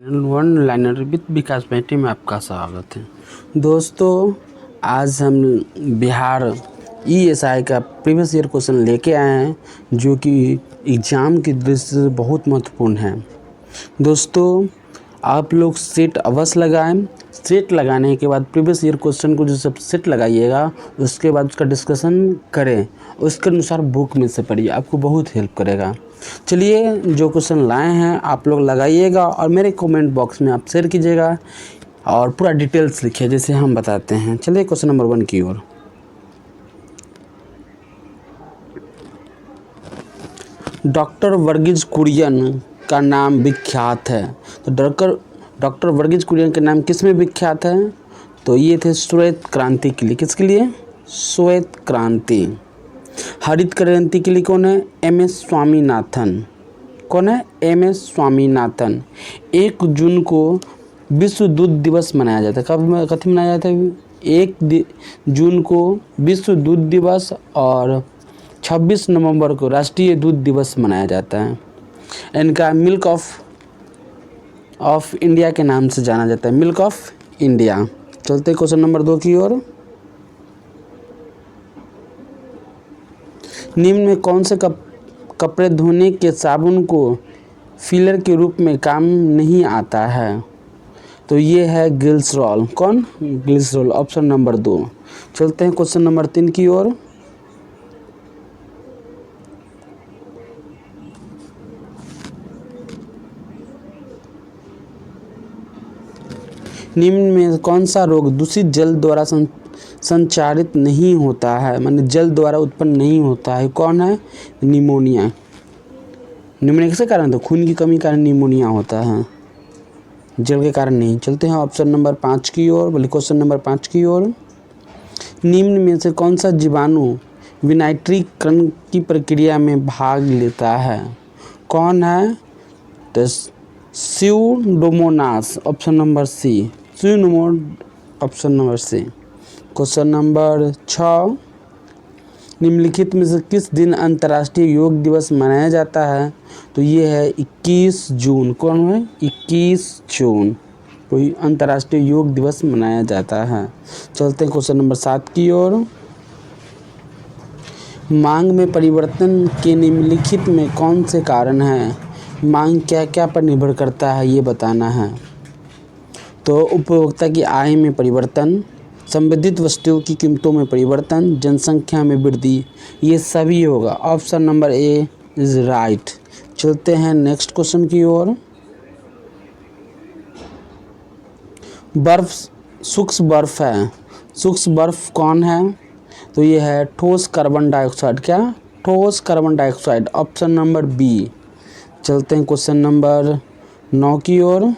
One liner with विकास बैठी में आपका स्वागत है। दोस्तों, आज हम बिहार ईएसआई का प्रीवियस ईयर क्वेश्चन लेके आए हैं जो कि एग्ज़ाम की दृष्टि से बहुत महत्वपूर्ण है। दोस्तों, आप लोग सेट अवश्य लगाएं। सेट लगाने के बाद प्रीवियस ईयर क्वेश्चन को जो सब सेट लगाइएगा उसके बाद उसका डिस्कशन करें, उसके अनुसार बुक में से पढ़िए, आपको बहुत हेल्प करेगा। चलिए, जो क्वेश्चन लाए हैं आप लोग लगाइएगा और मेरे कमेंट बॉक्स में आप शेयर कीजिएगा और पूरा डिटेल्स लिखिए जैसे हम बताते हैं। चलिए क्वेश्चन नंबर 1 की ओर। डॉक्टर वर्गीज कुरियन का नाम विख्यात है। तो डॉक्टर वर्गीज कुरियन के नाम किस में विख्यात है? तो ये थे श्वेत क्रांति के लिए। किसके लिए? श्वेत क्रांति। हरित क्रांति के लिए कौन है? एम.एस. स्वामीनाथन। कौन है? एम.एस. स्वामीनाथन। 1 जून को विश्व दूध दिवस मनाया जाता है। कब मनाया जाता है? 1 जून को विश्व दूध दिवस और 26 नवंबर को राष्ट्रीय दूध दिवस मनाया जाता है। इनका मिल्क ऑफ इंडिया के नाम से जाना जाता है, मिल्क ऑफ इंडिया। चलते क्वेश्चन नंबर 2 की ओर। निम्न में कौन से कपड़े धोने के साबुन को फिलर के रूप में काम नहीं आता है? तो ये है ग्लिसरॉल। कौन? Glycerol, option number 2। चलते हैं क्वेश्चन नंबर 3 की ओर। निम्न में कौन सा रोग दूषित जल द्वारा संचारित नहीं होता है, माने जल द्वारा उत्पन्न नहीं होता है? कौन है? निमोनिया। निमोनिया किसके कारण? तो खून की कमी के कारण निमोनिया होता है, जल के कारण नहीं। चलते हैं ऑप्शन नंबर 5 की ओर, बोले क्वेश्चन नंबर 5 की ओर। निम्न में से कौन सा जीवाणु विनाइट्रीकरण की प्रक्रिया में भाग लेता है? कौन है? तो pseudomonas, option number C. Option number C. Question number 6। निम्नलिखित में से किस दिन अंतर्राष्ट्रीय योग दिवस मनाया जाता है? तो ये है 21 जून। कौन है? 21 जून को अंतर्राष्ट्रीय योग दिवस मनाया जाता है। चलते हैं क्वेश्चन नंबर 7 की ओर। मांग में परिवर्तन के निम्नलिखित में कौन से कारण हैं? मांग क्या क्या पर निर्भर करता है ये बताना है। तो उपभोक्ता की आय में परिवर्तन, संबंधित वस्तुओं की कीमतों में परिवर्तन, जनसंख्या में वृद्धि, ये सभी होगा। Option number A is right. चलते हैं नेक्स्ट क्वेश्चन की ओर। बर्फ सूक्ष्म बर्फ है। सूक्ष्म बर्फ कौन है? तो ये है ठोस कार्बन डाइऑक्साइड। क्या? ठोस carbon dioxide, option number B. चलते हैं क्वेश्चन नंबर 9 की ओर।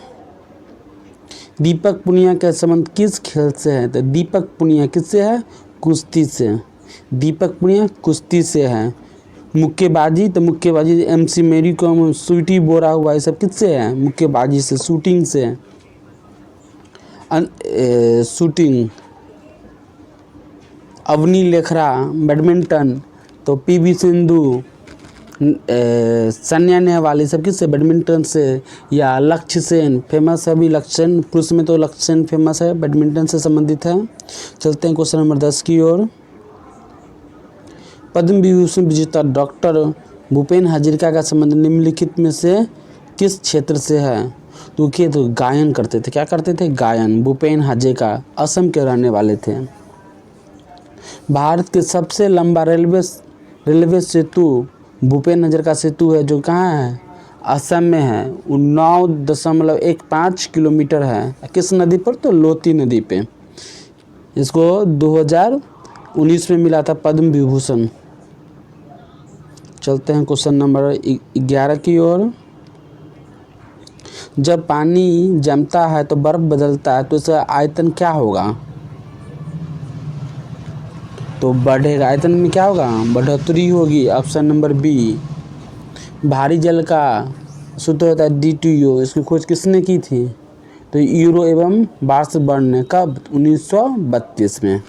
दीपक पुनिया का संबंध किस खेल से है? तो दीपक पुनिया किससे है? कुश्ती से। दीपक पुनिया कुश्ती से है। मुक्केबाजी, तो मुक्केबाजी एमसी मेरी कॉम, स्वीटी बोरा हुआ, ये सब किससे है? मुक्केबाजी से, शूटिंग से। शूटिंग अवनी लेखरा, बैडमिंटन, तो पीवी सिंधु, सानिया नेहवाल, सब किससे? बैडमिंटन से। या लक्ष्य सेन, फेमस है अभी लक्ष्य सेन, पुरुष में तो लक्ष्य सेन फेमस है, बैडमिंटन से संबंधित है। चलते हैं क्वेश्चन नंबर 10 की ओर। पद्म विभूषण विजेता डॉक्टर भूपेन हजारिका का संबंध निम्नलिखित में से किस क्षेत्र से है? तो गायन करते थे। क्या करते थे? गायन। भूपेन हजारिका असम के रहने वाले थे। भारत के सबसे लंबा रेलवे सेतु भूपेन हजारिका सेतु है, जो कहाँ है? असम में है। 9.15 किलोमीटर है। किस नदी पर? तो लोती नदी पे। इसको 2019 में मिला था पद्म विभूषण। चलते हैं क्वेश्चन नंबर 11 की ओर। जब पानी जमता है तो बर्फ बदलता है, तो इसका आयतन क्या होगा? तो बढ़ेगा। आयतन में क्या होगा? बढ़ोतरी होगी, ऑप्शन नंबर बी। भारी जल का सूत्र होता है D2O। इसकी खोज किसने की थी? तो यूरो एवं बार्सबर्न ने। कब? 1932 में।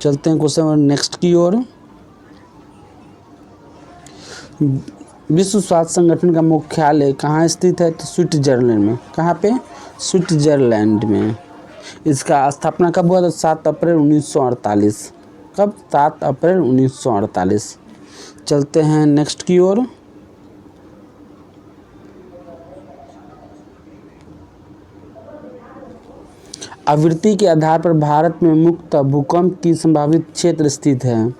चलते हैं क्वेश्चन नेक्स्ट की ओर। विश्व स्वास्थ्य संगठन का मुख्यालय कहाँ स्थित है? तो स्विट्जरलैंड में। कहाँ पे? स्विट्जरलैंड में। इसका स्थापना कब हुआ था? 7 अप्रैल 1948। कब? 7 अप्रैल 1948। चलते हैं नेक्स्ट की ओर। आवृत्ति के आधार पर भारत में मुख्यतः भूकंप की संभावित क्षेत्र स्थित है।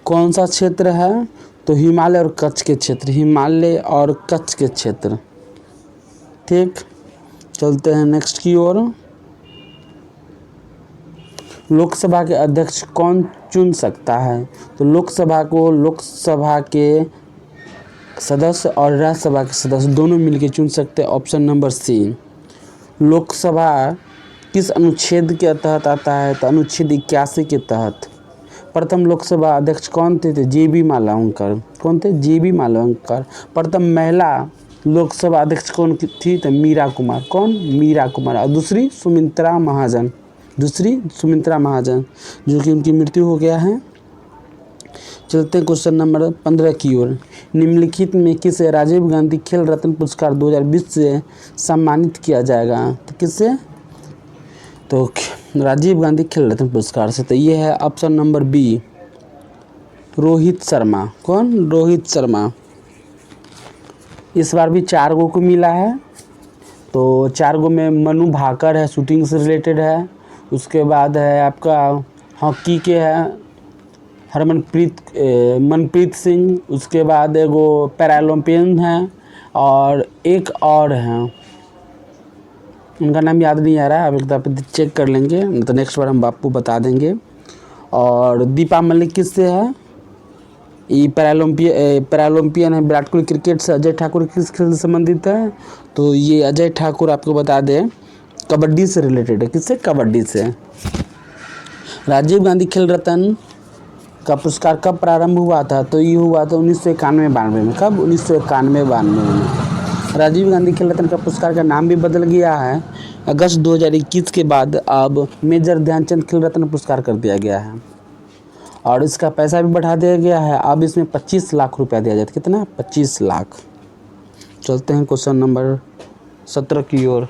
कौन सा क्षेत्र है? तो हिमालय और कच्छ के क्षेत्र। हिमालय और कच्छ के क्षेत्र। ठीक, चलते हैं नेक्स्ट की ओर। लोकसभा के अध्यक्ष कौन चुन सकता है? तो लोकसभा को लोकसभा के सदस्य और राज्यसभा के सदस्य दोनों मिलकर चुन सकते हैं। ऑप्शन नंबर सी। लोकसभा किस अनुच्छेद के तहत आता है? तो अनुच्छेद 81 के तहत। प्रथम लोकसभा अध्यक्ष कौन थे? JB मालवंकर। कौन थे? JB मालवंकर। प्रथम महिला लोकसभा अध्यक्ष कौन थी? तो मीरा कुमार। कौन? मीरा कुमार। और दूसरी सुमित्रा महाजन। दूसरी सुमित्रा महाजन, जो कि उनकी मृत्यु हो गया है। चलते हैं क्वेश्चन नंबर 15 की ओर। निम्नलिखित में किसे राजीव गांधी खेल रत्न पुरस्कार 2020 से सम्मानित किया जाएगा? तो किससे? तो राजीव गांधी खेल रत्न पुरस्कार से। तो ये है option number B, Rohit Sharma. कौन? रोहित शर्मा। इस बार भी 4 गो को मिला है। तो 4 गो में मनु भाकर है, शूटिंग से रिलेटेड है। उसके बाद है आपका हॉकी के है मनप्रीत सिंह। उसके बाद एगो पैरालम्पियन है और एक और है, उनका नाम याद नहीं आ रहा है, अब एक दफ़ा चेक कर लेंगे, नहीं तो नेक्स्ट बार हम आपको बता देंगे। और दीपा मलिक किससे है? ये पैरालम्पियन है। विराट कोहली क्रिकेट से। अजय ठाकुर किस खेल से संबंधित है? तो ये अजय ठाकुर आपको बता दें कबड्डी से रिलेटेड है। किससे? कबड्डी से। राजीव गांधी खेल रत्न का पुरस्कार कब प्रारंभ हुआ था? तो ये हुआ था 1991-92 में। कब? 1991-92 में। राजीव गांधी खेल रत्न का पुरस्कार का नाम भी बदल गया है। अगस्त 2021 के बाद अब मेजर ध्यानचंद खेल रत्न पुरस्कार कर दिया गया है और इसका पैसा भी बढ़ा दिया गया है। अब इसमें 25 लाख रुपया दिया जाता है। कितना? 25 लाख। चलते हैं क्वेश्चन नंबर 17 की ओर।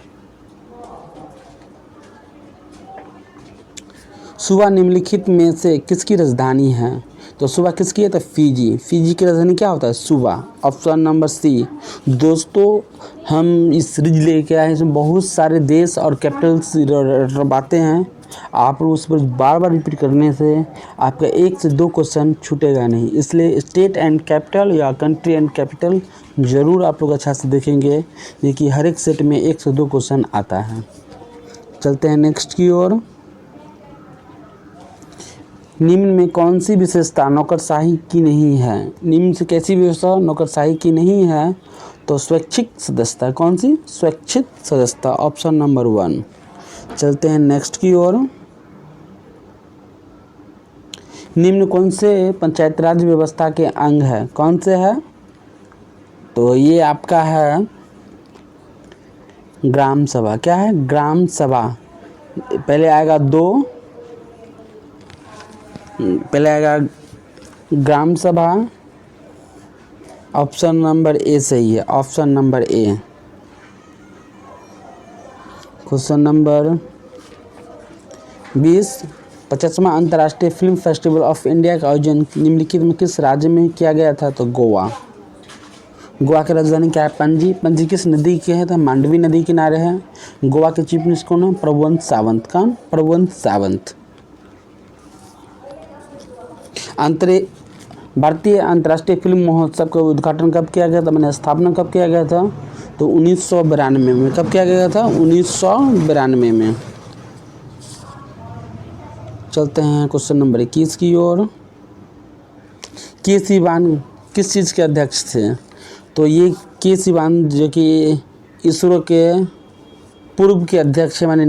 सुबा निम्नलिखित में से किसकी राजधानी है? तो सुबा किसकी है? तो फिजी। फिजी की राजधानी क्या होता है? सुबा। Option number C. दोस्तों, हम इस सीरीज लेके आए हैं, इसमें बहुत सारे देश और कैपिटल्स बातें हैं। आप उस पर बार बार रिपीट करने से आपका 1 से 2 क्वेश्चन छूटेगा नहीं, इसलिए स्टेट एंड कैपिटल या कंट्री एंड कैपिटल ज़रूर आप लोग अच्छा से देखेंगे, देखिए हर एक सेट में 1 से 2 क्वेश्चन आता है। चलते हैं नेक्स्ट की ओर। निम्न में कौन सी विशेषता नौकरशाही की नहीं है? निम्न से कैसी विशेषता नौकरशाही की नहीं है? तो स्वैच्छिक सदस्यता। कौन सी? स्वैच्छिक सदस्यता। Option number 1। चलते हैं नेक्स्ट की ओर। निम्न कौन से पंचायत राज व्यवस्था के अंग है? कौन से है? तो ये आपका है ग्राम सभा। क्या है? ग्राम सभा। पहले आएगा ग्राम सभा। ऑप्शन नंबर ए सही है। Option number A. Question number 20। 50वां अंतर्राष्ट्रीय फिल्म फेस्टिवल ऑफ इंडिया का आयोजन निम्नलिखित में किस राज्य में किया गया था? तो गोवा। गोवा की राजधानी क्या है? पणजी। पणजी किस नदी के है? तो मांडवी नदी किनारे है। गोवा के चीफ मिनिस्टर कौन है? प्रभुवंत सावंत। कौन? प्रभुवंत सावंत। भारतीय अंतर्राष्ट्रीय फिल्म महोत्सव का उद्घाटन कब किया गया था? मैंने स्थापना कब किया गया था? तो 1992 में। कब किया गया था? 1992 में। चलते हैं क्वेश्चन नंबर 21 की ओर। के सिवान किस चीज़ के अध्यक्ष थे? तो ये के सिवान जो कि इसरो के पूर्व के अध्यक्ष माने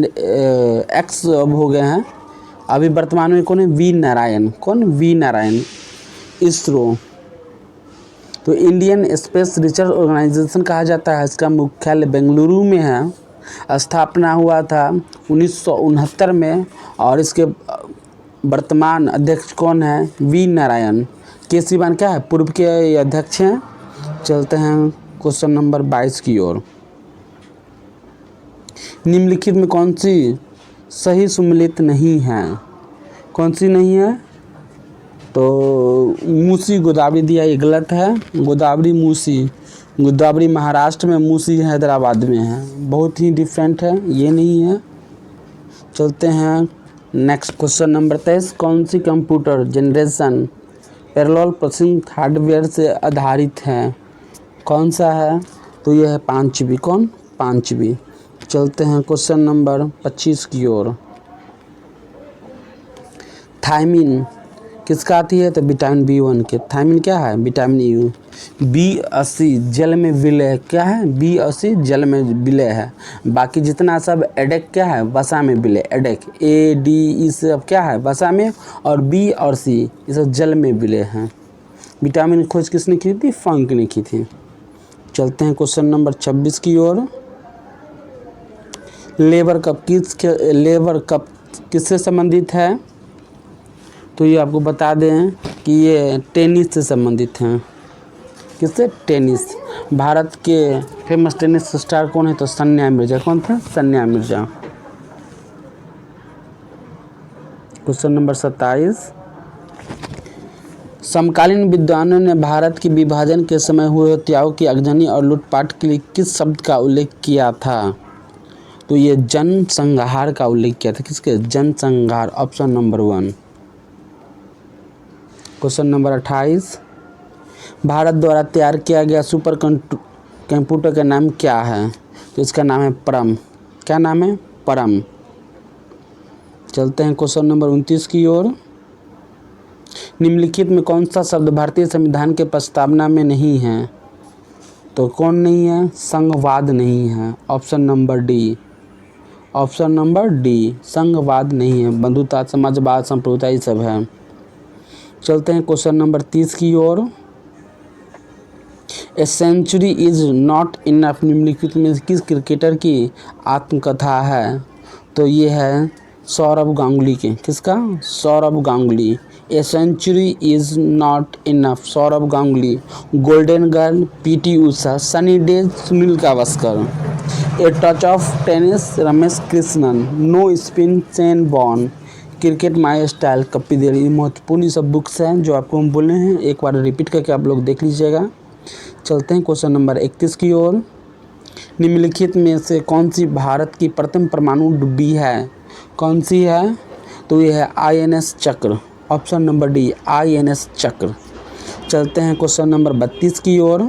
एक्स अब हो गए हैं। अभी वर्तमान में कौन है? वी नारायण। कौन? वी नारायण। इसरो तो इंडियन स्पेस रिसर्च ऑर्गेनाइजेशन कहा जाता है। इसका मुख्यालय बेंगलुरु में है। स्थापना हुआ था 1969 में और इसके वर्तमान अध्यक्ष कौन है? वी नारायण। के सिवान क्या है? पूर्व के अध्यक्ष हैं चलते हैं क्वेश्चन नंबर 22 की ओर। निम्नलिखित में कौन सी सही सम्मिलित नहीं है? कौन सी नहीं है? तो मूसी गोदावरी दिया, ये गलत है। गोदावरी मूसी, गोदावरी महाराष्ट्र में, मूसी हैदराबाद में है, बहुत ही डिफरेंट है, ये नहीं है। चलते हैं नेक्स्ट क्वेश्चन नंबर 23। कौन सी computer generation parallel processing hardware से आधारित है? कौन सा है? तो यह है 5GB। कौन? 5GB। चलते हैं क्वेश्चन नंबर 25 की ओर। थायमिन किसका आती है? तो विटामिन B1 के। थायमिन क्या है? Vitamin you. B80 जल में विलय क्या है? B80 जल में विलय है। बाकी जितना सब एडेक क्या है? वसा में विलय। एडेक ADE सब क्या है? वसा में। और B और C ये सब जल में विलय हैं। विटामिन खोज किसने की थी? फंक ने की थी। चलते हैं क्वेश्चन नंबर 26 की ओर। लेबर कप किससे संबंधित है? तो ये आपको बता दें कि ये टेनिस से संबंधित हैं। किससे? टेनिस। भारत के फेमस टेनिस स्टार कौन है? तो सानिया मिर्जा। कौन थे? सानिया मिर्जा। Question number 27। समकालीन विद्वानों ने भारत के विभाजन के समय हुए हत्याओं की आगजनी और लूटपाट के लिए किस शब्द का उल्लेख किया था? तो ये जनसंहार का उल्लेख किया था। किसके? जनसंहार। Option number 1। Question number 28। Bharat द्वारा तैयार किया गया सुपर कंप्यूटर का नाम क्या है? तो इसका नाम है परम। क्या नाम है? परम। चलते हैं क्वेश्चन नंबर 29 की ओर। निम्नलिखित में कौन सा शब्द भारतीय संविधान के प्रस्तावना में नहीं है? तो कौन नहीं है? संघवाद नहीं है। Option number D. Option number D, संघवाद नहीं है। बंधुता, समाजवाद, संप्रभुता ये सब है। चलते हैं क्वेश्चन नंबर 30 की ओर। A century is not enough निम्नलिखित में किस क्रिकेटर की आत्मकथा है? तो ये है सौरभ गांगुली के। किसका? Saurav Ganguly. A century is not enough, Saurav Ganguly. Golden girl PT Usha. Sunny day Sunil Gavaskar. A touch of tennis Ramesh Krishnan. No spin Shane Warne. Cricket my style Kapil Dev. ये महत्वपूर्ण सब बुक्स हैं जो आपको हम बोले हैं, एक बार रिपीट करके आप लोग देख लीजिएगा। चलते हैं क्वेश्चन नंबर 31 की ओर। निम्नलिखित में से कौन सी भारत की प्रथम परमाणु डुब्बी है? कौन सी है? तो ये है INS चक्र। ऑप्शन नंबर डी, INS चक्र। चलते हैं क्वेश्चन नंबर 32 की ओर।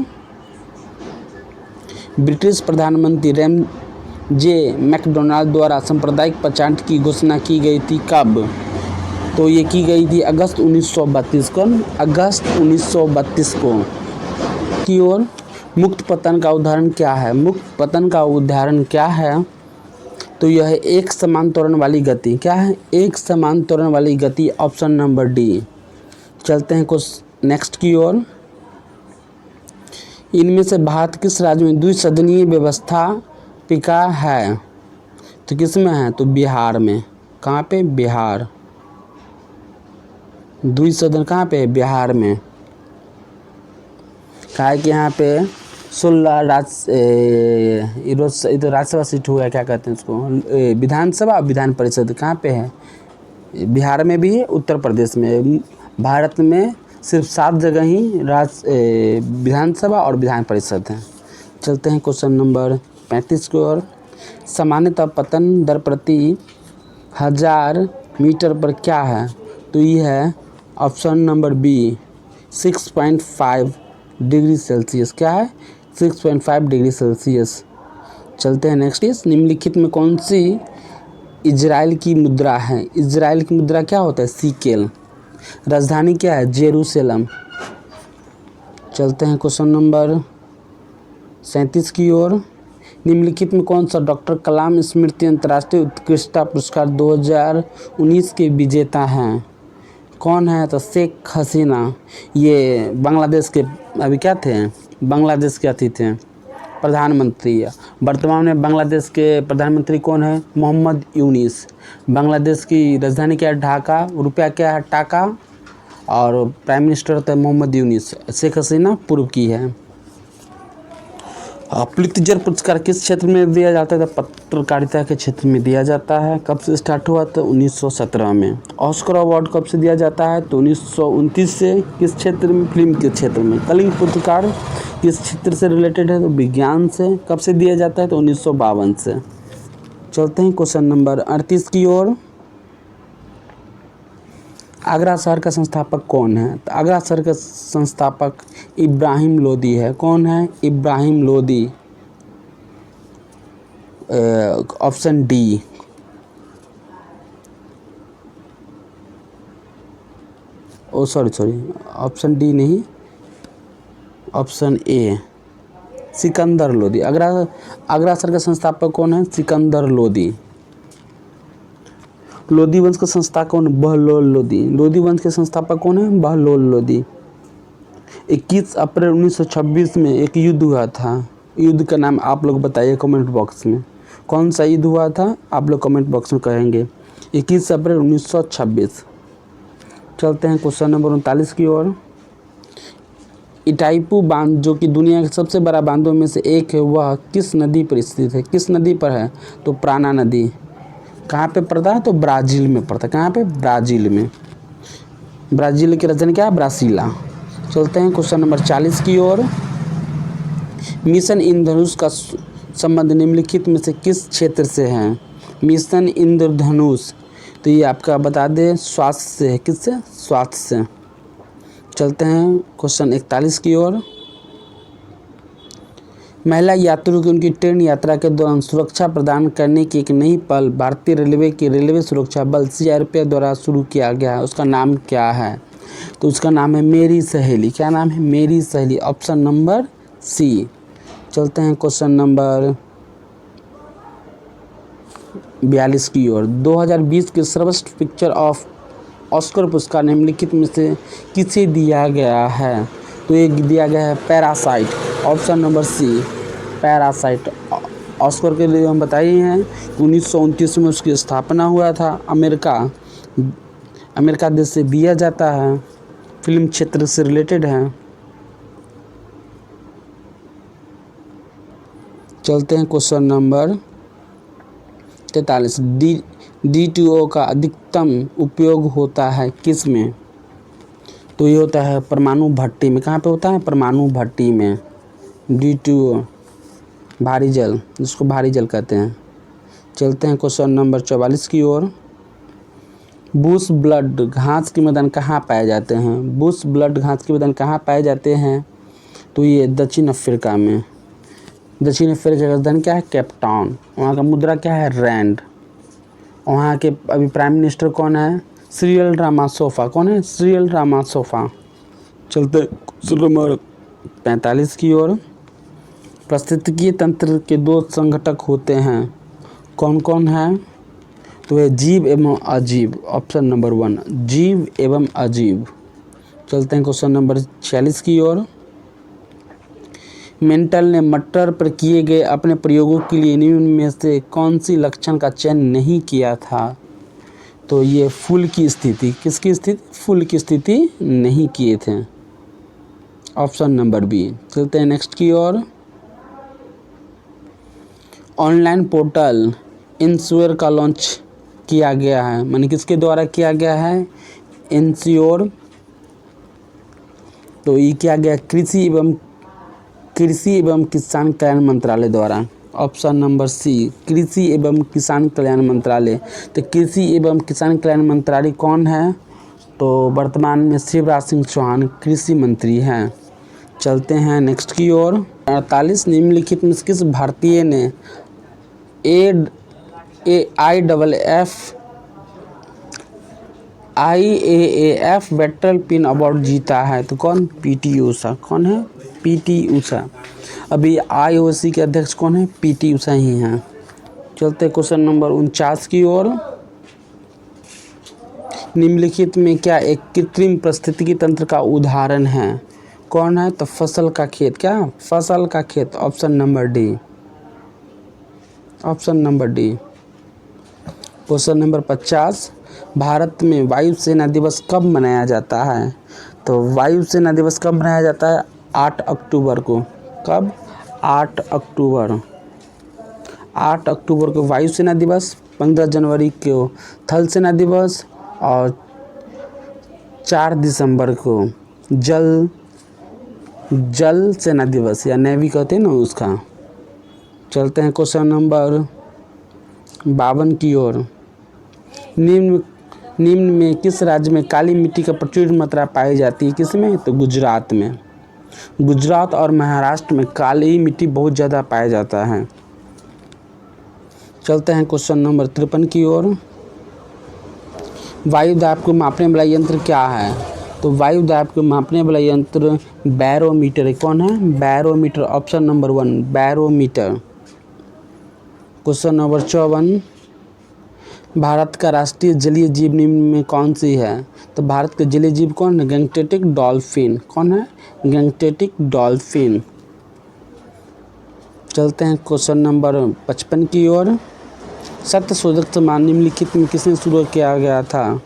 ब्रिटिश प्रधानमंत्री RMJ मैकडोनाल्ड द्वारा सांप्रदायिक पहचान की घोषणा की गई थी कब? तो ये की गई थी अगस्त 1932 को। अगस्त 1932 को। की ओर। मुक्त पतन का उदाहरण क्या है? मुक्त पतन का उदाहरण क्या है? तो यह है एक समान त्वरण वाली गति। क्या है? एक समान त्वरण वाली गति। Option number D. चलते हैं कुछ नेक्स्ट की ओर। इनमें से भारत किस राज्य में द्विसदनीय व्यवस्था पिका है? तो किस में है? तो बिहार में। कहाँ पे? बिहार। द्विसदन कहाँ पे? बिहार में। कहा है कि यहाँ पे 16 तो राज्यसभा सीट हुआ है, क्या कहते हैं इसको, विधानसभा और विधान परिषद कहाँ पे है? बिहार में भी है, उत्तर प्रदेश में। भारत में सिर्फ 7 जगह ही विधानसभा और विधान परिषद हैं। चलते हैं क्वेश्चन नंबर 35 की ओर। सामान्यतः पतन दर प्रति 1000 मीटर पर क्या है? तो ये है option number B, 6.5 degree Celsius. क्या है? 6.5 डिग्री सेल्सियस। चलते हैं नेक्स्ट इज। निम्नलिखित में कौन सी इजराइल की मुद्रा है? इजराइल की मुद्रा क्या होता है? सीकेल। राजधानी क्या है? जेरूसलम। चलते हैं क्वेश्चन नंबर 37 की ओर। निम्नलिखित में कौन सा डॉक्टर कलाम स्मृति अंतर्राष्ट्रीय उत्कृष्टता पुरस्कार 2019 के विजेता हैं? कौन है? तो शेख हसीना। ये बांग्लादेश के अभी क्या थे? बांग्लादेश के अतिथि थे, प्रधानमंत्री। वर्तमान में बांग्लादेश के प्रधानमंत्री कौन है? मोहम्मद यूनिस। बांग्लादेश की राजधानी क्या है? ढाका। रुपया क्या है? टाका। और प्राइम मिनिस्टर होता है मोहम्मद यूनिस। शेख हसीना पूर्व की है। पुलित्जर पुरस्कार किस क्षेत्र में दिया जाता है? तो पत्रकारिता के क्षेत्र में दिया जाता है। कब से स्टार्ट हुआ? तो 1917 में। ऑस्कर अवार्ड कब से दिया जाता है? तो 1929 से। किस क्षेत्र में? फिल्म के क्षेत्र में। कलिंग पुरस्कार किस क्षेत्र से रिलेटेड है? तो विज्ञान से। कब से दिया जाता है? तो 1952 से। चलते हैं क्वेश्चन नंबर 38 की ओर। आगरा शहर का संस्थापक कौन है? तो आगरा शहर का संस्थापक इब्राहिम लोदी है। कौन है? Ibrahim Lodi. Option D. Sorry, option D नहीं, ऑप्शन ए, सिकंदर लोदी। आगरा शहर का संस्थापक कौन है? सिकंदर लोदी। लोदी वंश का संस्थापक कौन? बहलोल लोदी। लोदी वंश के संस्थापक कौन है? बहलोल लोदी। 21 अप्रैल 1926 में एक युद्ध हुआ था। युद्ध का नाम आप लोग बताइए कमेंट बॉक्स में। कौन सा युद्ध हुआ था? आप लोग कमेंट बॉक्स में कहेंगे। 21 अप्रैल 1926। चलते हैं क्वेश्चन नंबर 39 की ओर। इटाईपू बांध, जो कि दुनिया के सबसे बड़ा बांधों में से एक है, वह किस नदी पर स्थित है? किस नदी पर है? तो प्राणा नदी। कहाँ पे पड़ता है? तो ब्राज़ील में पड़ता है। कहाँ पे? ब्राज़ील में। ब्राज़ील की राजधानी क्या है? ब्रासीला। चलते हैं क्वेश्चन नंबर 40 की ओर। मिशन इंद्रधनुष का संबंध निम्नलिखित में से किस क्षेत्र से है? मिशन इंद्रधनुष, तो ये आपका बता दें स्वास्थ्य से है। किससे? स्वास्थ्य से। चलते हैं क्वेश्चन 41 की ओर। महिला यात्रियों की उनकी ट्रेन यात्रा के दौरान सुरक्षा प्रदान करने की एक नई पहल भारतीय रेलवे के रेलवे सुरक्षा बल CRPF द्वारा शुरू किया गया है। उसका नाम क्या है? तो उसका नाम है मेरी सहेली। क्या नाम है? मेरी सहेली। Option number C. चलते हैं क्वेश्चन नंबर 42 की ओर। 2020 के सर्वश्रेष्ठ पिक्चर ऑफ ऑस्कर पुरस्कार निम्नलिखित में से किसे दिया गया है? तो एक दिया गया है parasite. Option number C, parasite. Oscar के लिए हम बताइए हैं 1929 में उसकी स्थापना हुआ था। अमेरिका देश से दिया जाता है। फिल्म क्षेत्र से रिलेटेड है। चलते हैं क्वेश्चन नंबर 43। D2O का अधिकतम उपयोग होता है किस में? तो ये होता है परमाणु भट्टी में। कहाँ पे होता है? परमाणु भट्टी में। D2O भारी जल, जिसको भारी जल कहते हैं। चलते हैं क्वेश्चन नंबर 44 की ओर। बुश ब्लड घास के मैदान कहाँ पाए जाते हैं? बुश ब्लड घास के मैदान कहाँ पाए जाते हैं? तो ये दक्षिण अफ्रीका में। दक्षिण अफ्रीका की राजधानी क्या है? Cape Town. वहाँ का मुद्रा क्या है? रैंड। वहाँ के अभी प्राइम मिनिस्टर कौन है? Cyril Ramaphosa. कौन है? Cyril Ramaphosa. चलते नंबर 45 की ओर। पारिस्थितिकीय तंत्र के दो संघटक होते हैं, कौन कौन है? तो ये जीव एवं अजीव। ऑप्शन नंबर 1, जीव एवं अजीव। चलते हैं क्वेश्चन नंबर 46 की ओर। मेंटल ने मटर पर किए गए अपने प्रयोगों के लिए निम्न में से कौन सी लक्षण का चयन नहीं किया था? तो ये फूल की स्थिति। किसकी स्थिति? फूल की स्थिति नहीं किए थे। Option number B. चलते हैं नेक्स्ट की ओर। ऑनलाइन पोर्टल इंश्योर का लॉन्च किया गया है, माने किसके द्वारा किया गया है? इंश्योर। तो ये किया गया कृषि एवं किसान कल्याण मंत्रालय द्वारा। ऑप्शन नंबर सी, कृषि एवं किसान कल्याण मंत्रालय। तो कृषि एवं किसान कल्याण मंत्रालय कौन है? तो वर्तमान में शिवराज सिंह चौहान कृषि मंत्री हैं। चलते हैं नेक्स्ट की ओर। 48 निम्नलिखित में किस भारतीय ने IAAF वेटरन पिन अवार्ड जीता है? तो कौन? PT ऊषा। कौन है? PT ऊषा। अभी IOC के अध्यक्ष कौन है? PT ऊषा ही हैं। चलते क्वेश्चन नंबर 49 की ओर। निम्नलिखित में क्या एक कृत्रिम पारिस्थितिकी तंत्र का उदाहरण है? कौन है? तो फसल का खेत। क्या? फसल का खेत। Option number D. Option number D. Question number 50। Bharat में वायुसेना दिवस कब मनाया जाता है? तो वायुसेना दिवस कब मनाया जाता है? 8 अक्टूबर को। कब? 8 अक्टूबर 8 अक्टूबर को वायुसेना दिवस, 15 जनवरी को थल सेना दिवस और 4 दिसंबर को जल सेना दिवस या नेवी कहते हैं ना उसका। चलते हैं क्वेश्चन नंबर 52 की ओर। निम्न में किस राज्य में काली मिट्टी का प्रचुर मात्रा पाई जाती है? किसमें? तो गुजरात में। गुजरात और महाराष्ट्र में काली मिट्टी बहुत ज़्यादा पाया जाता है। चलते हैं क्वेश्चन नंबर 53 की ओर। वायु दाब को मापने वाला यंत्र क्या है? तो वायु दाब को मापने वाला यंत्र बैरोमीटर है। कौन है? Barometer. Option number 1 barometer. Question number 54। Bharat का राष्ट्रीय जलीय जीव निम्न में कौन सी है? तो भारत का जलीय जीव कौन है? गैंगटेटिक डॉल्फिन। कौन है? गैंगटेटिक डॉल्फिन। चलते हैं क्वेश्चन नंबर 55 की ओर। सत्यशोधक सम्मान निम्नलिखित में किसने शुरू किया गया था?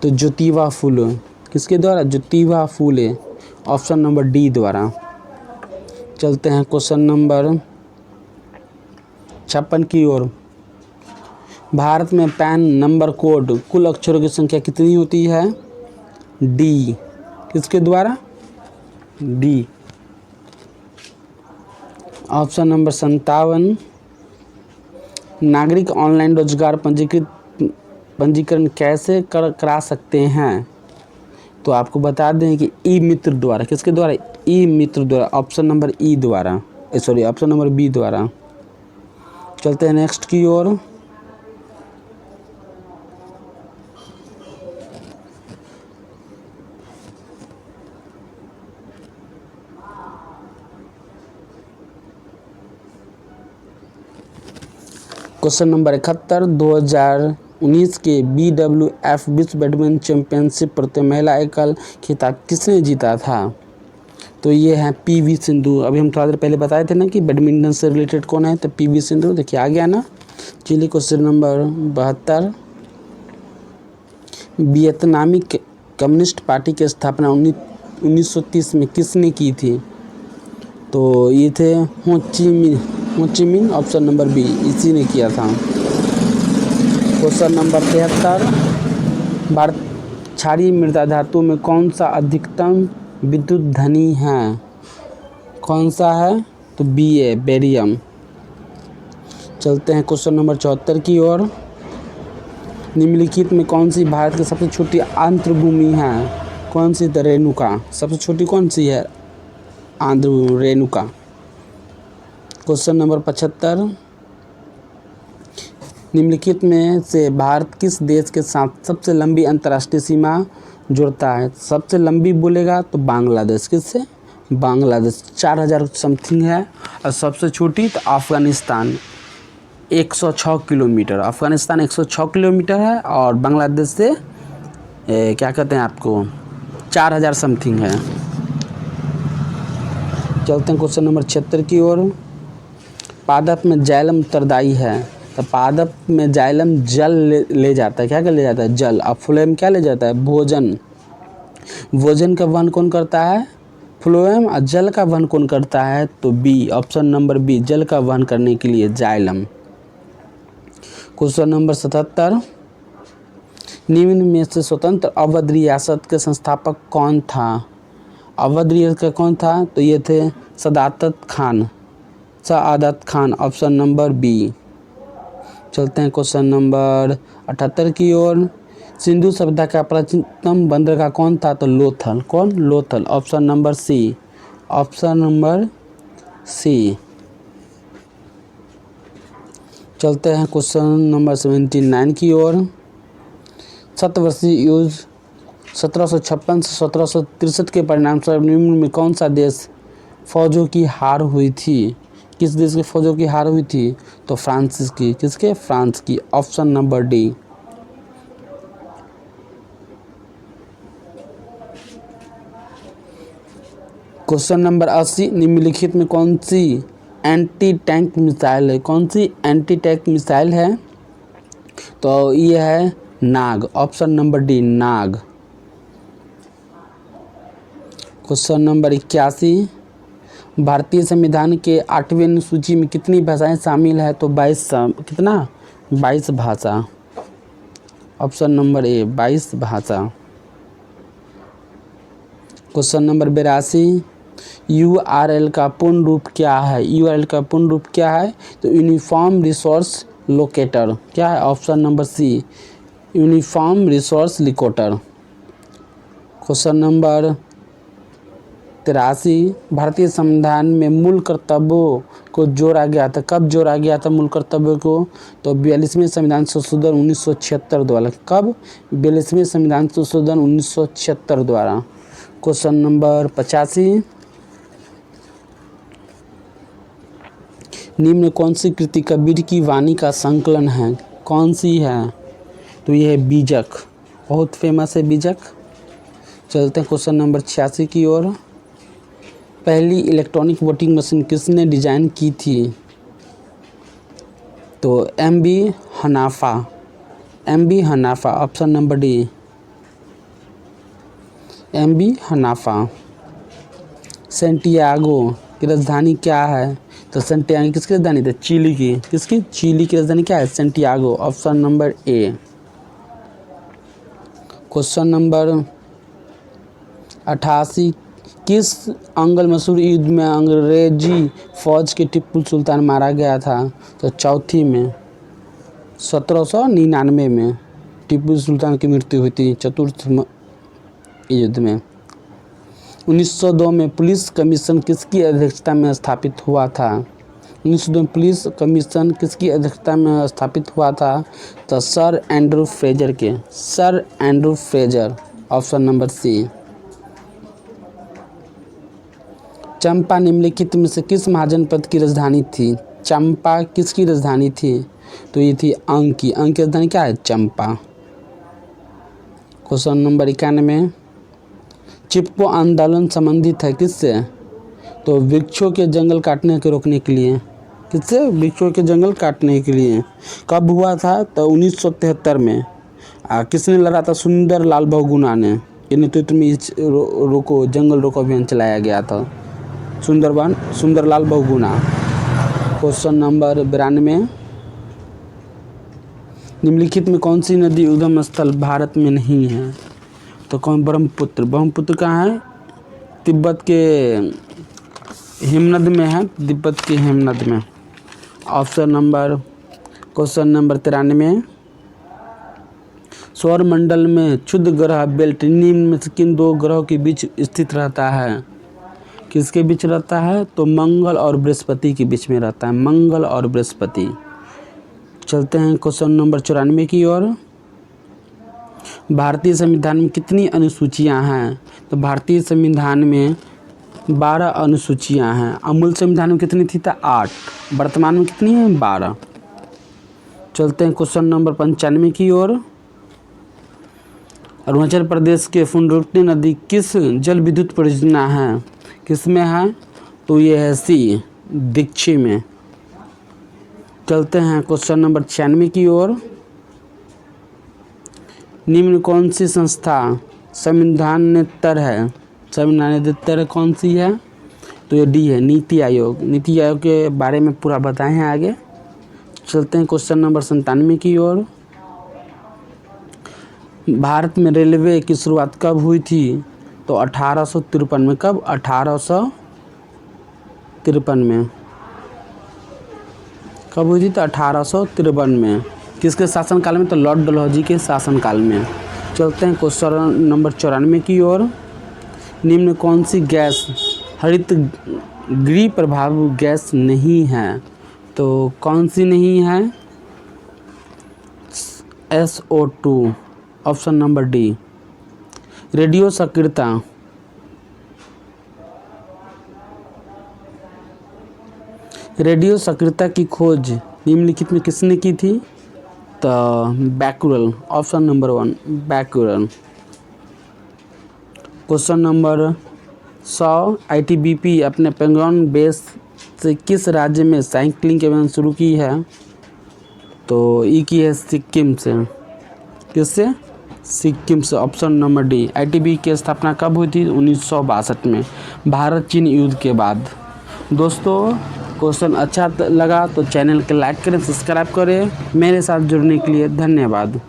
तो ज्योतिबा फुले। किसके द्वारा? Jyotiba Phule. Option number D द्वारा। चलते हैं क्वेश्चन नंबर 56 की ओर। भारत में पैन नंबर कोड कुल अक्षरों की संख्या कितनी होती है? डी। किसके द्वारा? डी। Option number 57। नागरिक ऑनलाइन रोजगार पंजीकरण कैसे करा सकते हैं? तो आपको बता दें कि ई मित्र द्वारा। किसके द्वारा? ई मित्र द्वारा। ऑप्शन नंबर ई द्वारा, सॉरी ऑप्शन नंबर बी द्वारा। चलते हैं नेक्स्ट की ओर। Question number 71। 2019 के BWF विश्व बैडमिंटन चैंपियनशिप प्रति महिला एकल खिताब किसने जीता था? तो ये है PV सिंधु। अभी हम थोड़ा देर पहले बताए थे ना कि बैडमिंटन से रिलेटेड कौन है, तो PV सिंधु। देखिए आ गया ना। चलिए क्वेश्चन नंबर 72। वियतनामी कम्युनिस्ट पार्टी की स्थापना 1930 में किसने की थी? तो ये थे हो ची मिन। ऑप्शन नंबर बी, इसी ने किया था। Question number 73। भारत क्षारीय मृदा धातु में कौन सा अधिकतम विद्युत धनी है? कौन सा है? तो Ba बेरियम। चलते हैं क्वेश्चन नंबर 74 की ओर। निम्नलिखित में कौन सी भारत की सबसे छोटी आर्द्रभूमि है? कौन सी? तो रेणुका। सबसे छोटी कौन सी है? आर्द्रभूमि रेणुका। Question number 75। निम्नलिखित में से भारत किस देश के साथ सबसे लंबी अंतर्राष्ट्रीय सीमा जोड़ता है? सबसे लंबी बोलेगा तो बांग्लादेश। किससे? बांग्लादेश। 4000 समथिंग है। और सबसे छोटी तो अफ़गानिस्तान 106 किलोमीटर। अफ़गानिस्तान 106 किलोमीटर है और बांग्लादेश से क्या कहते हैं आपको 4000 समथिंग है। चलते हैं क्वेश्चन नंबर 76 की ओर। पादप में जाइलम उत्तरदायी है। तो पादप में जाइलम जल ले जाता है। क्या ले जाता है? जल। और फ्लोएम क्या ले जाता है? भोजन। भोजन का वहन कौन करता है? फ्लोएम। और जल का वहन कौन करता है? तो बी। ऑप्शन नंबर बी, जल का वहन करने के लिए जाइलम। Question number 77। निम्न में से स्वतंत्र अवध रियासत के संस्थापक कौन था? अवध रियासत का कौन था? तो ये थे Saadat Khan. Option number B. चलते हैं क्वेश्चन नंबर 78 की ओर। सिंधु सभ्यता का प्राचीनतम बंदरगाह कौन था? तो लोथल। कौन? Lothal. Option number C. Option number C. चलते हैं क्वेश्चन नंबर 79 की ओर। शतवर्षीय युद्ध 1756 से 1763 के परिणाम स्वरूप निम्न में कौन सा देश फौजों की हार हुई थी? किस देश की फौजों की हार हुई थी? तो फ्रांस की। किसके? फ्रांस की। Option number D. Question number 80। निम्नलिखित में कौन सी एंटी टैंक मिसाइल है? कौन सी एंटी टैंक मिसाइल है? तो ये है Nag. Option number D, Nag. Question number 81। भारतीय संविधान के 8वें अनुसूची में कितनी भाषाएं शामिल है? तो 22 भाषा। ऑप्शन नंबर ए 22 भाषा। क्वेश्चन नंबर 82, URL का पूर्ण रूप क्या है? URL का पूर्ण रूप क्या है? तो यूनिफॉर्म रिसोर्स लोकेटर। क्या है? Option number C uniform resource locator. Question number 83, भारतीय संविधान में मूल कर्तव्यों को जोड़ा गया था। कब जोड़ा गया था मूल कर्तव्यों को? तो 42वें संविधान संशोधन 1976 द्वारा। कब? 42वें संविधान संशोधन 1976 द्वारा। क्वेश्चन नंबर 85, निम्न कौन सी कृति कबीर की वाणी का संकलन है? कौन सी है? तो यह है बीजक, बहुत फेमस है बीजक। चलते हैं क्वेश्चन नंबर 86 की ओर। पहली इलेक्ट्रॉनिक वोटिंग मशीन किसने डिजाइन की थी? तो MB Haneefa. Option number D MB Haneefa. Santiago की राजधानी क्या है? तो सेंटियागो किसकी राजधानी थी? चिली की। किसकी? चिली की राजधानी क्या है? Santiago. Option number A. Question number 88, किस अंगल मशहूर युद्ध में अंग्रेजी फौज के टिप्पू सुल्तान मारा गया था? तो चौथी में 1799 में टिप्पू सुल्तान की मृत्यु हुई थी चतुर्थ युद्ध में। 1902 में पुलिस कमीशन किसकी अध्यक्षता में स्थापित हुआ था? 1902 में पुलिस कमीशन किसकी अध्यक्षता में स्थापित हुआ था? तो सर एंड्रू फ्रेजर के। Sir Andrew Fraser. Option number C. Champa निम्नलिखित में से किस महाजनपद की राजधानी थी? चंपा किसकी राजधानी थी? तो ये थी अंग की। अंग की राजधानी क्या है? चंपा। क्वेश्चन नंबर 91, चिपको आंदोलन संबंधित है किससे? तो वृक्षों के जंगल काटने के रोकने के लिए। किससे? वृक्षों के जंगल काटने के लिए। कब हुआ था? तो 1973 में। किसने लड़ा था? सुंदर लाल बहुगुणा ने के नेतृत्व में इस जंगल रोको अभियान चलाया गया था। सुंदरलाल बहुगुणा। क्वेश्चन नंबर 92, निम्नलिखित में कौन सी नदी उद्गम स्थल भारत में नहीं है? तो कौन? ब्रह्मपुत्र कहाँ है? तिब्बत के हिमनद में है। तिब्बत के हिमनद में। क्वेश्चन नंबर 93, सौरमंडल में क्षुद्र ग्रह बेल्ट निम्न में से किन दो ग्रहों के बीच स्थित रहता है? किसके बीच रहता है? तो मंगल और बृहस्पति के बीच में रहता है। मंगल और बृहस्पति। चलते हैं क्वेश्चन नंबर 94 की ओर। भारतीय संविधान में कितनी अनुसूचियां हैं? तो भारतीय संविधान में 12 अनुसूचियां हैं। अमूल संविधान में कितनी थी? तो 8। वर्तमान में कितनी है? 12। चलते हैं क्वेश्चन नंबर 95 की ओर। अरुणाचल प्रदेश के फुंडरुकनी नदी किस जल विद्युत परियोजना है? किसमें है? तो ये है सी दीक्षी में। चलते हैं क्वेश्चन नंबर 96 की ओर। निम्न कौन सी संस्था संविधानेतर है? संविधानेतर कौन सी है? तो ये डी है नीति आयोग। नीति आयोग के बारे में पूरा बताए हैं आगे। चलते हैं क्वेश्चन नंबर 97 की ओर। भारत में रेलवे की शुरुआत कब हुई थी? तो 1853 में। कब? 1853 में। कब हुई थी? तो 1853 में। किसके शासनकाल में? तो लॉर्ड डलहौजी के शासनकाल में। चलते हैं क्वेश्चन नंबर 94 की ओर। निम्न कौन सी गैस हरित गृह प्रभाव गैस नहीं है? तो कौन सी नहीं है? SO2। Option number D. Radio सक्रियता। रेडियो सक्रियता की खोज निम्नलिखित में किसने की थी? तो Becquerel. Option number 1 Becquerel. Question number 100, ITBP अपने पेंगोंग बेस से किस राज्य में साइकिलिंग के अभियान शुरू की है? तो ई की है सिक्किम से। किससे? सिक्किम से। Option number D. ITBP की स्थापना कब हुई थी? 1962 में, भारत चीन युद्ध के बाद। दोस्तों क्वेश्चन अच्छा लगा तो चैनल को लाइक करें, सब्सक्राइब करें। मेरे साथ जुड़ने के लिए धन्यवाद।